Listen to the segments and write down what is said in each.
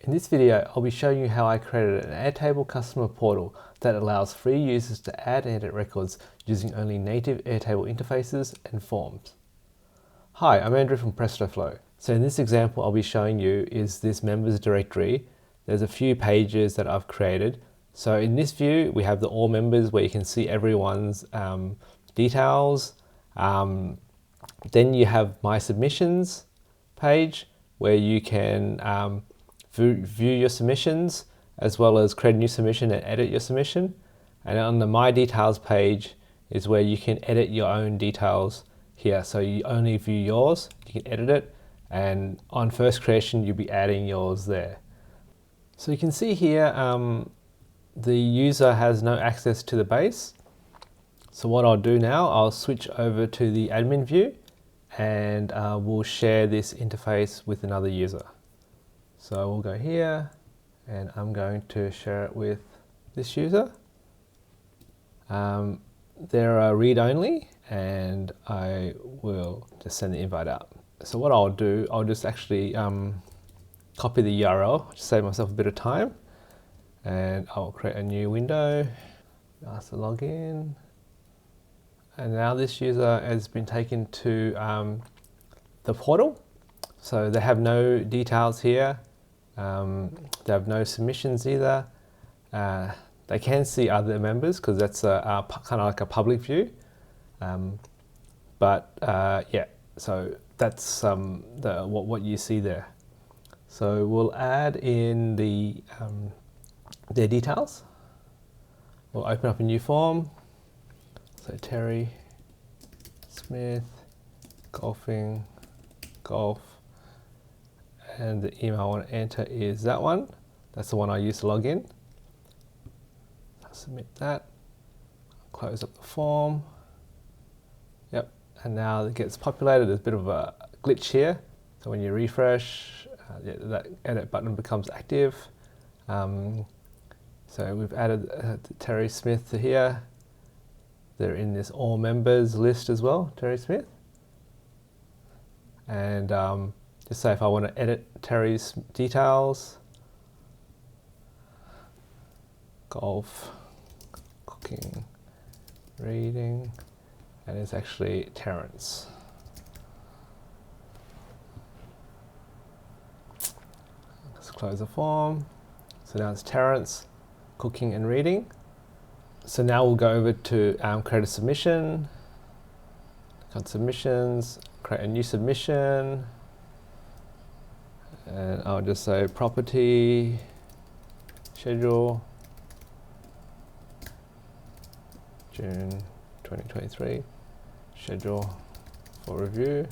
In this video, I'll be showing you how I created an Airtable customer portal that allows free users to add and edit records using only native Airtable interfaces and forms. Hi, I'm Andrew from PrestoFlow. So in this example, I'll be showing you is this members directory. There's a few pages that I've created. So in this view, we have the all members where you can see everyone's details. Then you have my submissions page where you can view your submissions as well as create a new submission and edit your submission. And on the My Details page is where you can edit your own details here. So you only view yours, you can edit it, and on first creation you'll be adding yours there. So you can see here the user has no access to the base. So what I'll do now, I'll switch over to the admin view and we'll share this interface with another user. So we'll go here and I'm going to share it with this user. They're read-only and I will just send the invite out. So what I'll do, I'll just actually copy the URL, just save myself a bit of time, and I'll create a new window, ask to log in. And now this user has been taken to the portal. So they have no details here. They have no submissions either. They can see other members because that's a kind of like a public view. Yeah, so that's what you see there. So we'll add in their details. We'll open up a new form. So Terry Smith, golfing, golf. And the email I want to enter is that one. That's the one I used to log in. I'll submit that. Close up the form. Yep, and now it gets populated. There's a bit of a glitch here. So when you refresh, that edit button becomes active. So we've added Terry Smith to here. They're in this all members list as well, Terry Smith. And just say if I want to edit Terry's details, golf, cooking, reading, and it's actually Terrence. Let's close the form. So now it's Terrence, cooking and reading. So now we'll go over to create a submission. Got submissions, create a new submission. And I'll just say property, schedule, June 2023, schedule for review.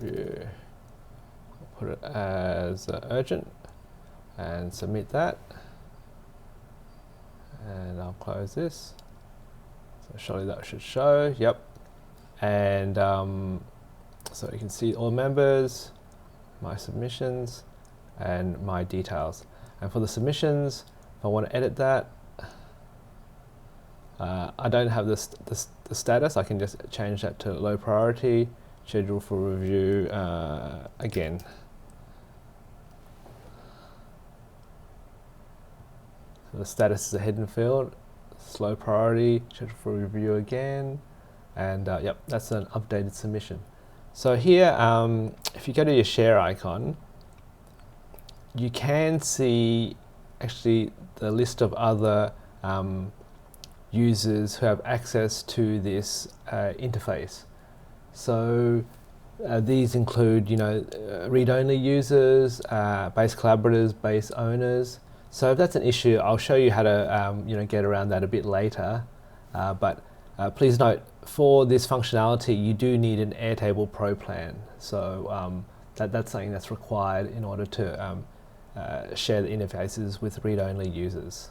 I'll put it as urgent and submit that. And I'll close this. So surely that should show, yep. And so you can see all members, my submissions, and my details. And for the submissions, if I want to edit that, I don't have the status. I can just change that to low priority, schedule for review again. So the status is a hidden field, slow priority, schedule for review again, and yep, that's an updated submission. So here, if you go to your share icon, you can see actually the list of other users who have access to this interface. So these include, read-only users, base collaborators, base owners. So if that's an issue, I'll show you how to get around that a bit later. But please note, for this functionality, you do need an Airtable Pro plan. So that's something that's required in order to share the interfaces with read-only users.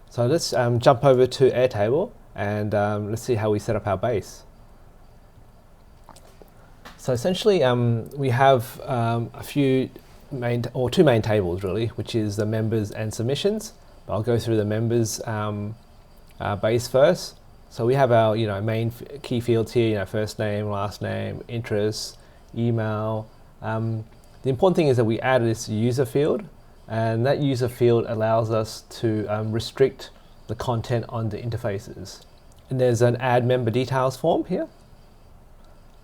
So let's jump over to Airtable and let's see how we set up our base. So essentially, we have two main tables really, which is the members and submissions. But I'll go through the members base first. So we have our main key fields here, first name, last name, interests, email. The important thing is that we added this user field, and that user field allows us to restrict the content on the interfaces. And there's an add member details form here.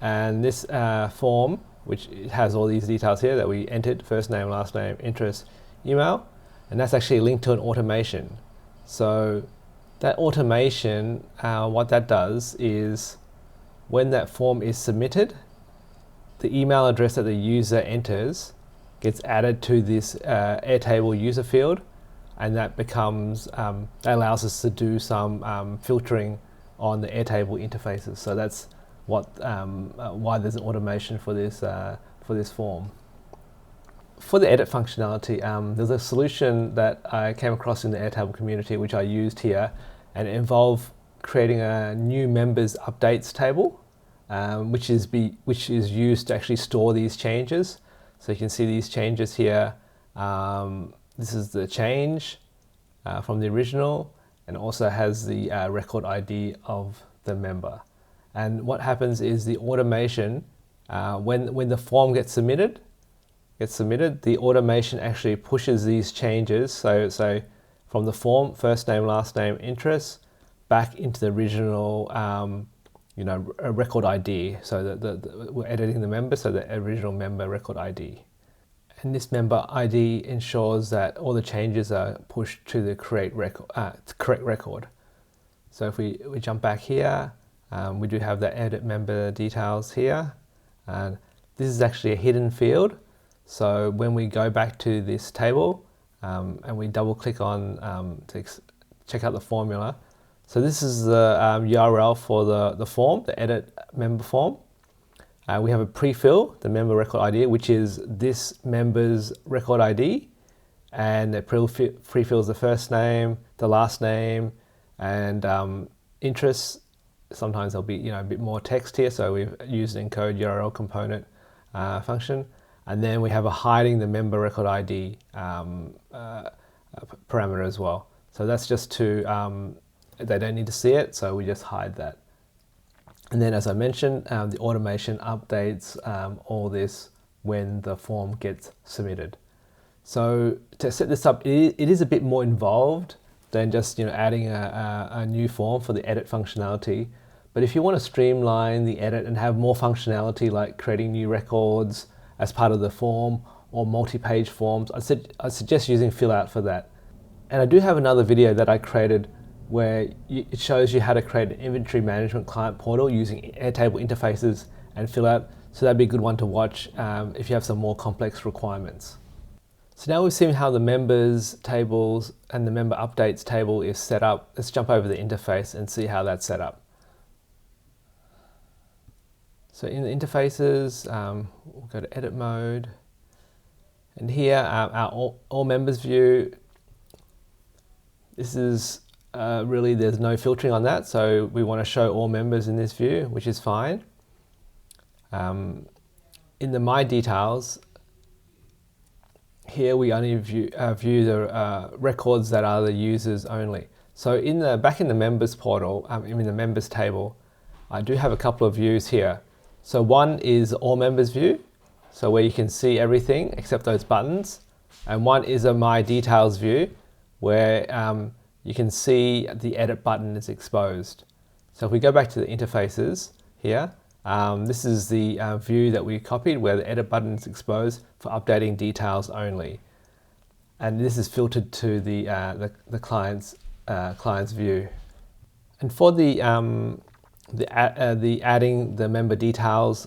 And this form, which has all these details here that we entered, first name, last name, interest, email, and that's actually linked to an automation. So that automation, what that does is when that form is submitted, the email address that the user enters gets added to this Airtable user field, and that becomes, that allows us to do some filtering on the Airtable interfaces. So that's what, why there's an automation for this form. For the edit functionality, there's a solution that I came across in the Airtable community, which I used here, and it involved creating a new members updates table, which is used to actually store these changes. So you can see these changes here. This is the change from the original, and also has the record ID of the member. And what happens is the automation, when the form gets submitted, the automation actually pushes these changes. So from the form, first name, last name, interest, back into the original, a record ID. So we're editing the member, so the original member record ID. And this member ID ensures that all the changes are pushed to the correct record. So if we jump back here, we do have the edit member details here. And this is actually a hidden field. So when we go back to this table and we double click on to check out the formula. So this is the URL for the form, the edit member form. We have a pre-fill, the member record ID, which is this member's record ID, and it pre-fills the first name, the last name, and interests. Sometimes there'll be a bit more text here, so we've used an encode URL component function, and then we have a hiding the member record ID parameter as well. So that's just to they don't need to see it, so we just hide that. And then, as I mentioned, the automation updates all this when the form gets submitted. So to set this up, it is a bit more involved than just adding a new form for the edit functionality. But if you want to streamline the edit and have more functionality, like creating new records as part of the form or multi-page forms, I suggest using Fillout for that. And I do have another video that I created where it shows you how to create an inventory management client portal using Airtable interfaces and Fillout. So that'd be a good one to watch if you have some more complex requirements. So now we've seen how the members tables and the member updates table is set up. Let's jump over the interface and see how that's set up. So in the interfaces, we'll go to edit mode. And here, our all members view, this is really, there's no filtering on that, so we want to show all members in this view, which is fine. In the My Details, here we only view the records that are the users only. So back in the members portal, in the members table, I do have a couple of views here. So one is all members view, so where you can see everything except those buttons, and one is a My Details view, where you can see the edit button is exposed. So if we go back to the interfaces here, this is the view that we copied where the edit button is exposed for updating details only. And this is filtered to the client's view. And for the adding the member details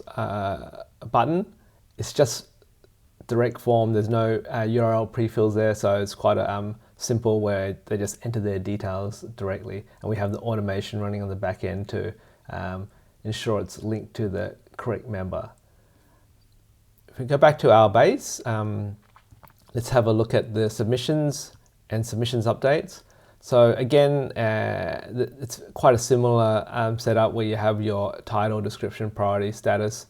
button, it's just direct form. There's no URL pre-fills there, so it's quite a simple where they just enter their details directly, and we have the automation running on the back end to ensure it's linked to the correct member. If we go back to our base, let's have a look at the submissions and submissions updates. So again, it's quite a similar setup where you have your title, description, priority, status.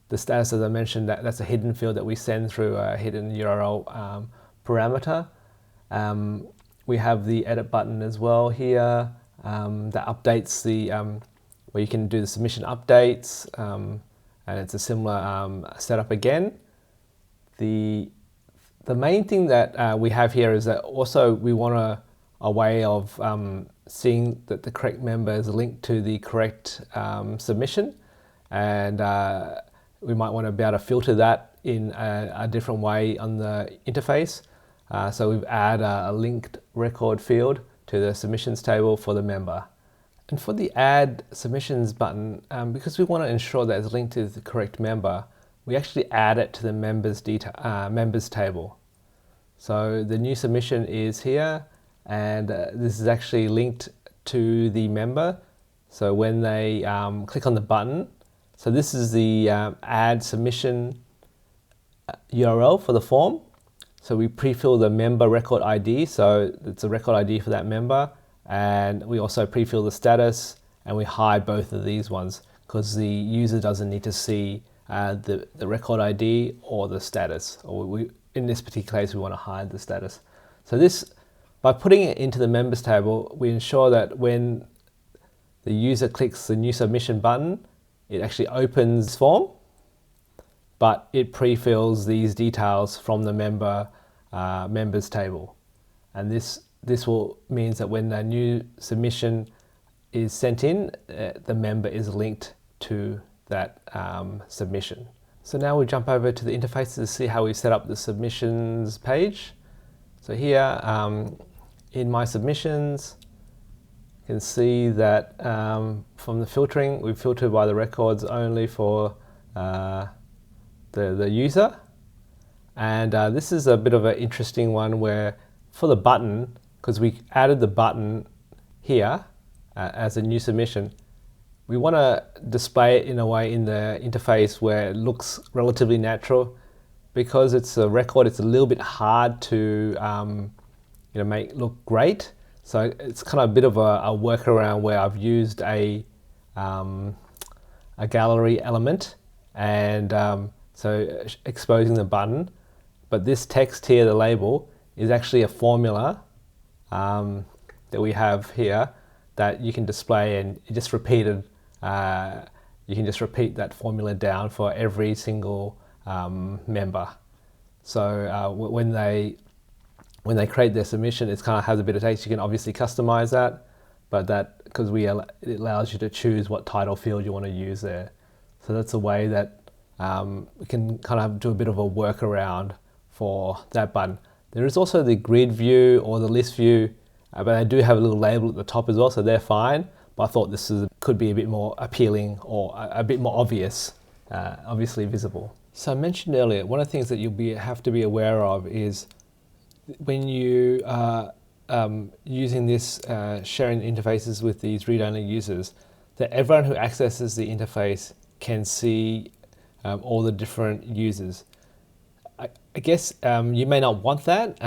The status, as I mentioned, that's a hidden field that we send through a hidden URL parameter. We have the edit button as well here that updates where you can do the submission updates, and it's a similar setup again. The main thing that we have here is that also we want a way of seeing that the correct member is linked to the correct submission, and we might want to be able to filter that in a different way on the interface. So we've added a linked record field to the submissions table for the member. And for the add submissions button, because we want to ensure that it's linked to the correct member, we actually add it to the members table. So the new submission is here, and this is actually linked to the member. So when they click on the button, so this is the add submission URL for the form. So we pre-fill the member record ID, so it's a record ID for that member, and we also pre-fill the status, and we hide both of these ones because the user doesn't need to see the record ID or the status, or in this particular case we want to hide the status. So this, by putting it into the members table, we ensure that when the user clicks the new submission button, it actually opens this form, but it pre-fills these details from the members table. And this means that when a new submission is sent in, the member is linked to that submission. So now we'll jump over to the interface to see how we set up the submissions page. So here in my submissions, you can see that from the filtering, we've filtered by the records only for the user. And this is a bit of an interesting one where for the button, because we added the button here as a new submission, we want to display it in a way in the interface where it looks relatively natural. Because it's a record, it's a little bit hard to make look great. So it's kind of a bit of a workaround where I've used a gallery element, and so exposing the button. But this text here, the label, is actually a formula that we have here that you can display, and you just repeated. You can just repeat that formula down for every single member. So when they create their submission, it kind of has a bit of text. You can obviously customize that, but that because it allows you to choose what title field you want to use there. So that's a way that we can kind of do a bit of a workaround for that button. There is also the grid view or the list view, but they do have a little label at the top as well, so they're fine. But I thought this could be a bit more appealing or a bit more obvious, obviously visible. So I mentioned earlier, one of the things that you'll have to be aware of is when you are using this sharing interfaces with these read-only users, that everyone who accesses the interface can see all the different users. I guess you may not want that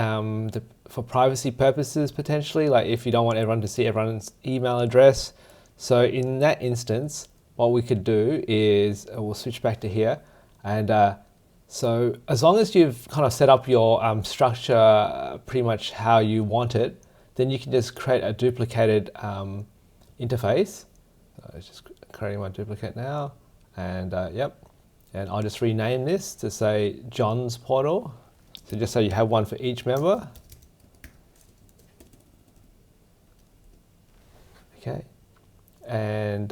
for privacy purposes potentially, like if you don't want everyone to see everyone's email address. So in that instance, what we could do is we'll switch back to here, and so as long as you've kind of set up your structure pretty much how you want it, then you can just create a duplicated interface. So it's just creating my duplicate now, and yep. And I'll just rename this to say John's portal. So just so you have one for each member. Okay. And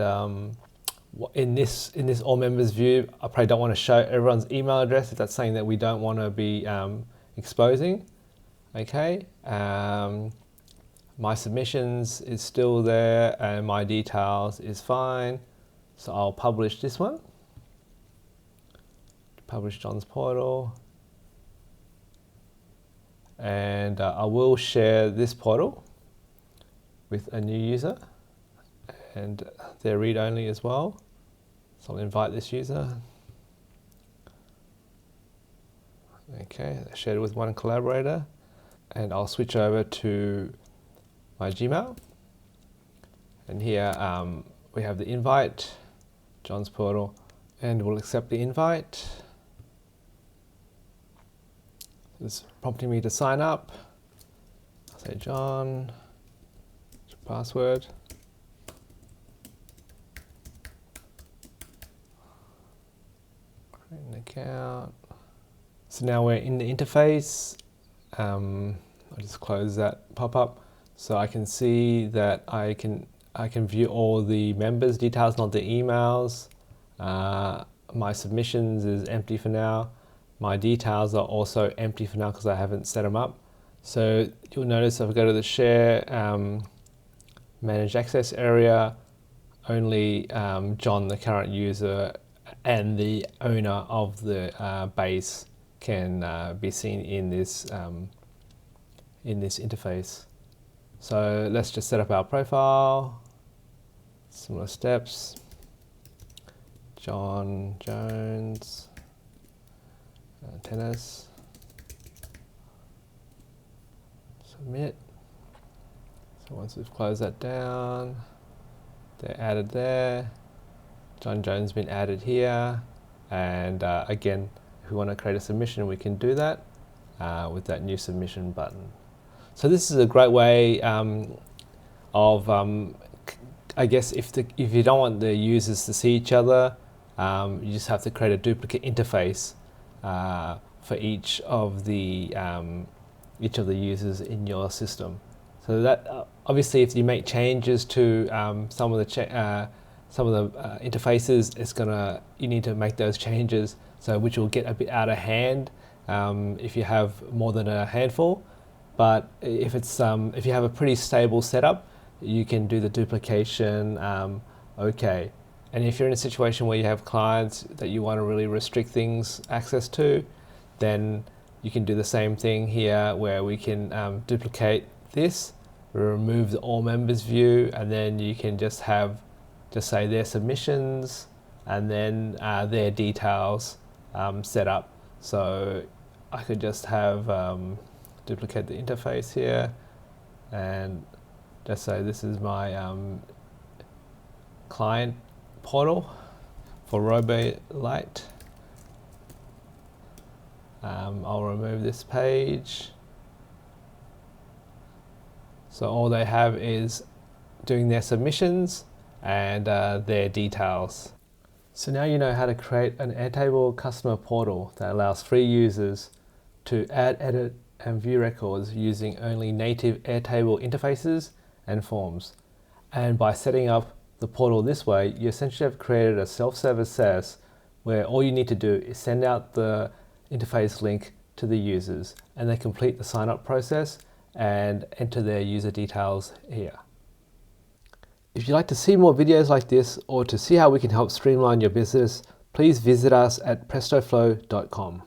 in this all members view, I probably don't want to show everyone's email address if that's something that we don't want to be exposing. Okay. My submissions is still there, and my details is fine. So I'll publish this one. Publish John's portal, and I will share this portal with a new user, and they're read-only as well, so I'll invite this user. Okay, I shared it with one collaborator, and I'll switch over to my Gmail, and here we have the invite, John's portal, and we'll accept the invite. It's prompting me to sign up. I'll say John, password. Create an account. So now we're in the interface. I'll just close that pop-up so I can see that I can view all the members' details, not the emails. My submissions is empty for now. My details are also empty for now because I haven't set them up. So you'll notice if I go to the share, manage access area, only John, the current user, and the owner of the base can be seen in this interface. So let's just set up our profile. Similar steps. John Jones, tennis. Submit. So once we've closed that down, they're added there. John Jones has been added here. And again, if we want to create a submission, we can do that with that new submission button. So this is a great way of, I guess, if you don't want the users to see each other, you just have to create a duplicate interface for each of the users in your system. So that obviously, if you make changes to some of the interfaces, you need to make those changes. So which will get a bit out of hand if you have more than a handful. But if you have a pretty stable setup, you can do the duplication. Okay. And if you're in a situation where you have clients that you want to really restrict things access to, then you can do the same thing here where we can duplicate this, remove the all members view, and then you can just say their submissions and then their details set up. So I could just have duplicate the interface here and just say this is my client portal for RoboLite. I'll remove this page. So all they have is doing their submissions and their details. So now you know how to create an Airtable customer portal that allows free users to add, edit, and view records using only native Airtable interfaces and forms. And by setting up the portal this way, you essentially have created a self-service SaaS where all you need to do is send out the interface link to the users and they complete the sign-up process and enter their user details here. If you'd like to see more videos like this or to see how we can help streamline your business, please visit us at prestoflow.com.